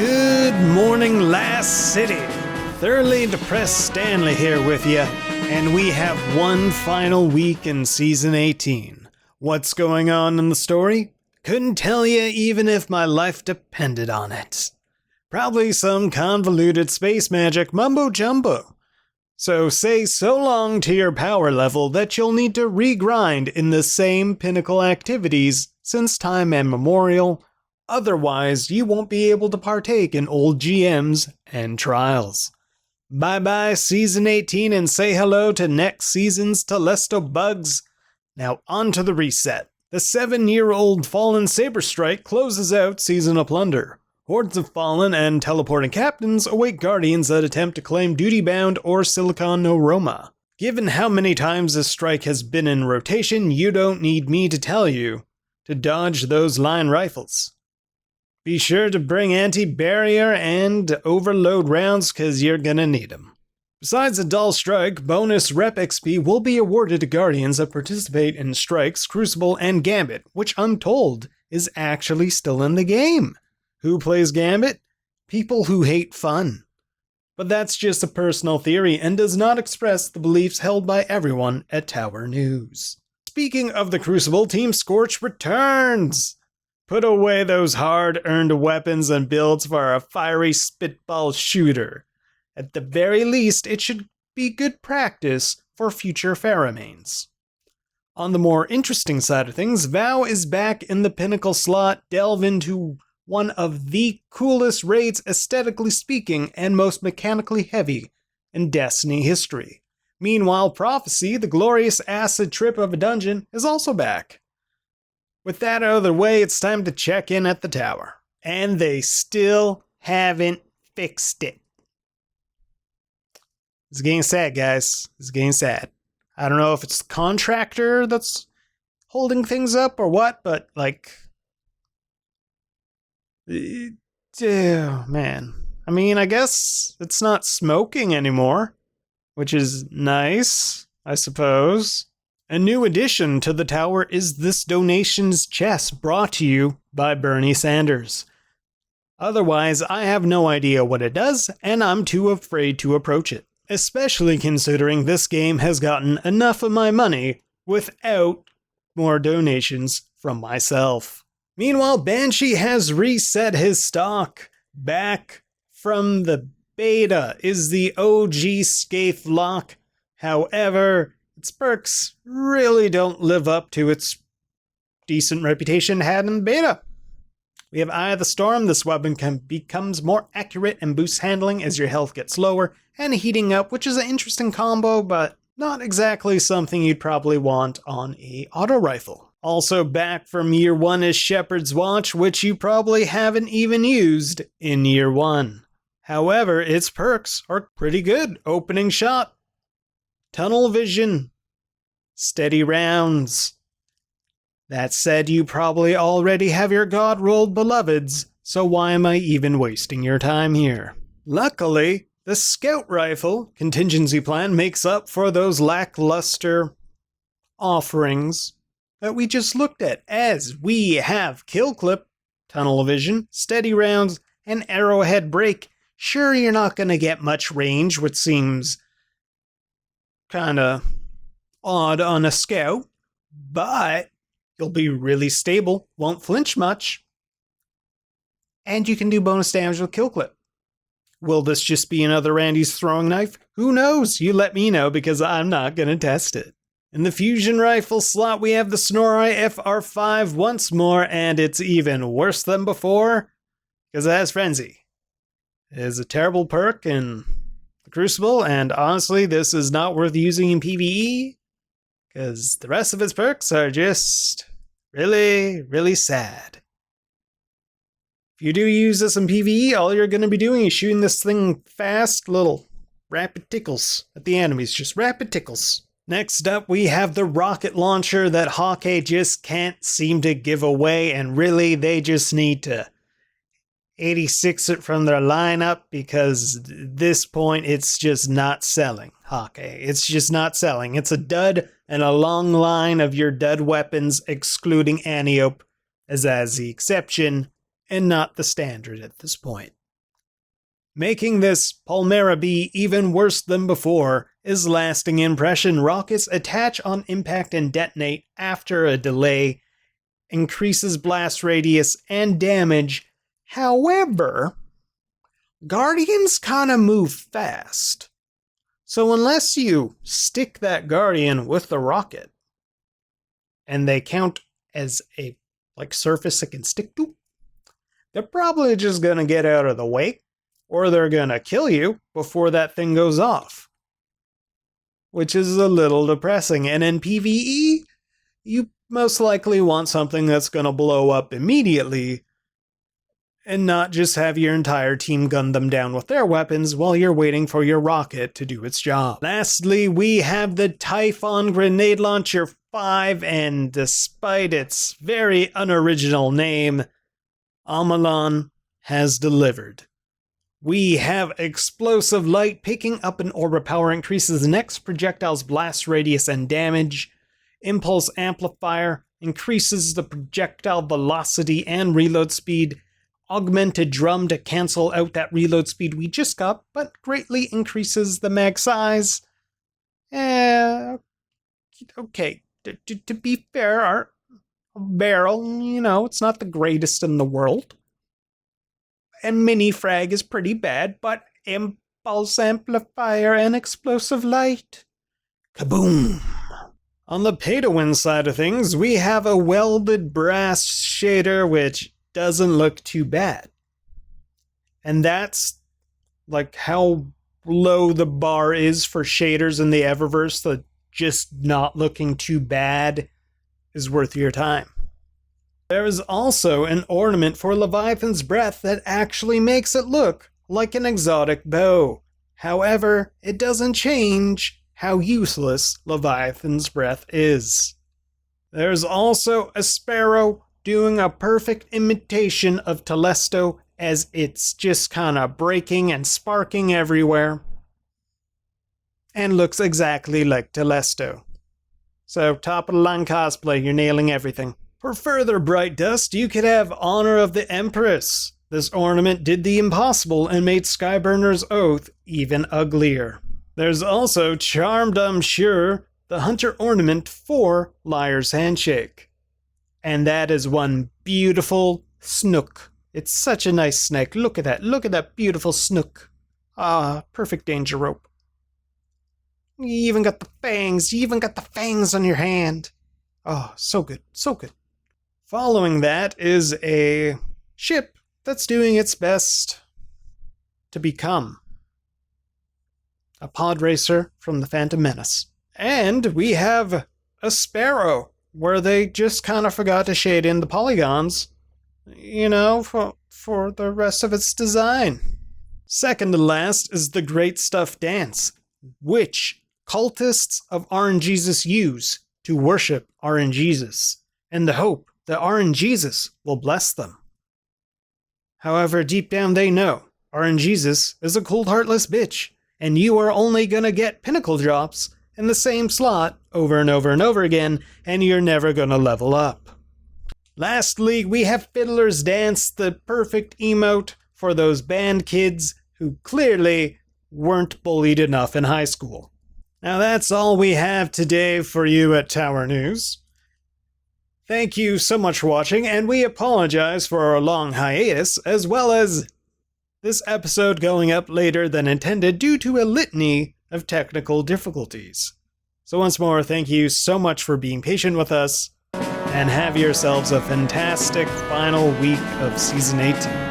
Good morning, Last City. Thoroughly depressed Stanley here with you, and we have one final week in Season 18. What's going on in the story? Couldn't tell you even if my life depended on it. Probably some convoluted space magic mumbo-jumbo. So say so long to your power level that you'll need to regrind in the same pinnacle activities since time immemorial. Otherwise, you won't be able to partake in old GMs and trials. Bye-bye Season 18 and say hello to next season's Telesto bugs. Now on to the reset. The 7-year-old Fallen Saberstrike closes out Season of Plunder. Hordes of Fallen and teleporting captains await Guardians that attempt to claim Duty-Bound or Silicon No Roma. Given how many times this strike has been in rotation, you don't need me to tell you to dodge those line rifles. Be sure to bring anti-barrier and overload rounds cause you're gonna need them. Besides a dull strike, bonus rep XP will be awarded to Guardians that participate in Strikes, Crucible, and Gambit, which I'm told is actually still in the game. Who plays Gambit? People who hate fun. But that's just a personal theory and does not express the beliefs held by everyone at Tower News. Speaking of the Crucible, Team Scorch returns! Put away those hard-earned weapons and builds for a fiery spitball shooter. At the very least, it should be good practice for future Pheramanes. On the more interesting side of things, Vow is back in the Pinnacle slot. Delve into one of the coolest raids aesthetically speaking and most mechanically heavy in Destiny history. Meanwhile, Prophecy, the glorious acid trip of a dungeon, is also back. With that out of the way, it's time to check in at the tower. And they still haven't fixed it. It's getting sad, guys. It's getting sad. I don't know if it's the contractor that's holding things up or what, but like... Oh, man. I mean, I guess it's not smoking anymore, which is nice, I suppose. A new addition to the tower is this donations chest brought to you by Bernie Sanders. Otherwise, I have no idea what it does, and I'm too afraid to approach it. Especially considering this game has gotten enough of my money without more donations from myself. Meanwhile, Banshee has reset his stock. Back from the beta is the OG Scathe Lock. However, its perks really don't live up to its decent reputation had in beta. We have Eye of the Storm. This weapon becomes more accurate and boosts handling as your health gets lower, and heating up, which is an interesting combo, but not exactly something you'd probably want on a auto rifle. Also back from Year 1 is Shepherd's Watch, which you probably haven't even used in Year 1. However, its perks are pretty good. Opening Shot, Tunnel Vision, Steady Rounds. That said, you probably already have your God-rolled beloveds, so why am I even wasting your time here? Luckily, the Scout Rifle contingency plan makes up for those lackluster offerings that we just looked at, as we have Kill Clip, Tunnel Vision, Steady Rounds, and Arrowhead Break. Sure, you're not going to get much range, which seems kinda odd on a scout, but you'll be really stable, won't flinch much, and you can do bonus damage with Kill Clip. Will this just be another Randy's throwing knife? Who knows? You let me know because I'm not gonna test it. In the fusion rifle slot, we have the Snorai FR5 once more, and it's even worse than before because it has Frenzy. It is a terrible perk in the Crucible, and honestly, this is not worth using in PvE because the rest of its perks are just really, really sad. If you do use this in PvE, all you're going to be doing is shooting this thing fast, little rapid tickles at the enemies, just rapid tickles. Next up, we have the rocket launcher that Hawkeye just can't seem to give away, and really, they just need to 86 it from their lineup because at this point, it's just not selling, Hawkeye. It's just not selling. It's a dud and a long line of your dud weapons, excluding Antiope as the exception and not the standard at this point. Making this Palmera B even worse than before is lasting impression. Rockets attach on impact and detonate after a delay, increases blast radius and damage. However, Guardians kinda move fast. So unless you stick that Guardian with the rocket, and they count as a surface it can stick to, they're probably just gonna get out of the way, or they're gonna kill you before that thing goes off. Which is a little depressing. And in PvE, you most likely want something that's gonna blow up immediately, and not just have your entire team gun them down with their weapons while you're waiting for your rocket to do its job. Lastly, we have the Typhon Grenade Launcher 5, and despite its very unoriginal name, Amalon has delivered. We have Explosive Light, picking up an orbit power increases the next projectile's blast radius and damage. Impulse Amplifier increases the projectile velocity and reload speed. Augmented Drum to cancel out that reload speed we just got, but greatly increases the mag size. Okay, to be fair, our barrel, it's not the greatest in the world. And mini frag is pretty bad, but impulse amplifier and explosive light. Kaboom! On the pay-to-win side of things, we have a welded brass shader, which doesn't look too bad. And that's how low the bar is for shaders in the Eververse, that just not looking too bad is worth your time. There is also an ornament for Leviathan's Breath that actually makes it look like an exotic bow. However, it doesn't change how useless Leviathan's Breath is. There's also a sparrow doing a perfect imitation of Telesto, as it's just kinda breaking and sparking everywhere, and looks exactly like Telesto. So, top of the line cosplay, you're nailing everything. For further bright dust, you could have Honor of the Empress. This ornament did the impossible and made Skyburner's Oath even uglier. There's also Charmed I'm Sure, the hunter ornament for Liar's Handshake. And that is one beautiful snook. It's such a nice snake. Look at that beautiful snook. Ah, perfect danger rope. You even got the fangs on your hand. Oh, so good, so good. Following that is a ship that's doing its best to become a pod racer from the Phantom Menace. And we have a sparrow, where they just kind of forgot to shade in the polygons, for the rest of its design. Second to last is the Great Stuff Dance, which cultists of RNGesus use to worship RNGesus, in the hope that RNGesus will bless them. However, deep down they know RNGesus is a cold, heartless bitch, and you are only gonna get pinnacle drops in the same slot over and over and over again, and you're never gonna level up. Lastly, we have Fiddler's Dance, the perfect emote for those band kids who clearly weren't bullied enough in high school. Now that's all we have today for you at Tower News. Thank you so much for watching, and we apologize for our long hiatus, as well as this episode going up later than intended due to a litany of technical difficulties. So once more, thank you so much for being patient with us, and have yourselves a fantastic final week of Season 18.